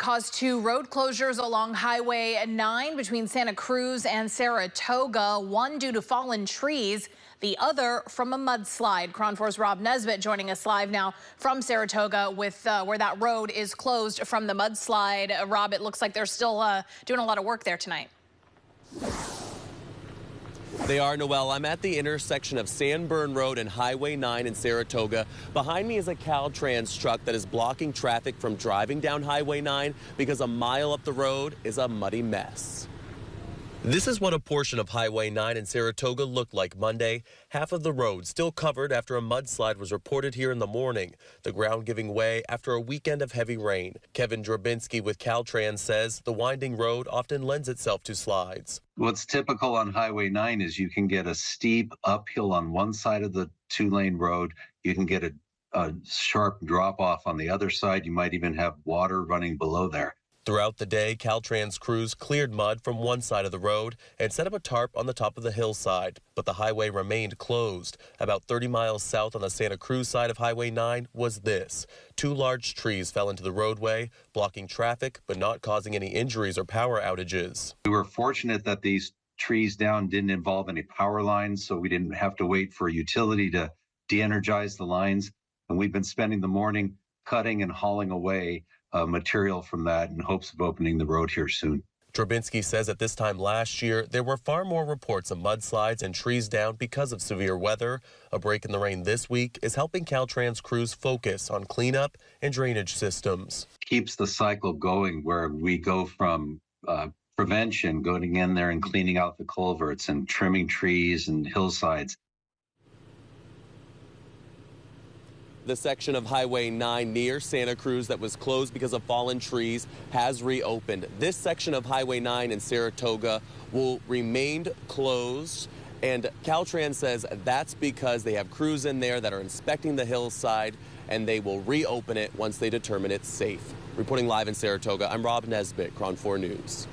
caused 2 road closures along Highway 9 between Santa Cruz and Saratoga, one due to fallen trees, the other from a mudslide. KRON 4's Rob Nesbitt joining us live now from Saratoga with where that road is closed from the mudslide. Rob, it looks like they're still doing a lot of work there tonight. They are, Noel. I'm at the intersection of Sanborn Road and Highway 9 in Saratoga. Behind me is a Caltrans truck that is blocking traffic from driving down Highway 9 because a mile up the road is a muddy mess. This is what a portion of Highway 9 in Saratoga looked like Monday. Half of the road still covered after a mudslide was reported here in the morning. The ground giving way after a weekend of heavy rain. Kevin Drabinski with Caltrans says the winding road often lends itself to slides. What's typical on Highway 9 is you can get a steep uphill on one side of the 2-lane road. You can get a sharp drop off on the other side. You might even have water running below there. Throughout the day, Caltrans crews cleared mud from one side of the road and set up a tarp on the top of the hillside, but the highway remained closed. About 30 miles south on the Santa Cruz side of Highway 9 was this. 2 large trees fell into the roadway, blocking traffic but not causing any injuries or power outages. We were fortunate that these trees down didn't involve any power lines, so we didn't have to wait for a utility to de-energize the lines. And we've been spending the morning cutting and hauling away material from that in hopes of opening the road here soon. Drabinski says at this time last year, there were far more reports of mudslides and trees down because of severe weather. A break in the rain this week is helping Caltrans crews focus on cleanup and drainage systems. Keeps the cycle going where we go from prevention, going in there and cleaning out the culverts and trimming trees and hillsides. The section of Highway 9 near Santa Cruz that was closed because of fallen trees has reopened. This section of Highway 9 in Saratoga will remain closed, and Caltrans says that's because they have crews in there that are inspecting the hillside, and they will reopen it once they determine it's safe. Reporting live in Saratoga, I'm Rob Nesbitt, KRON 4 News.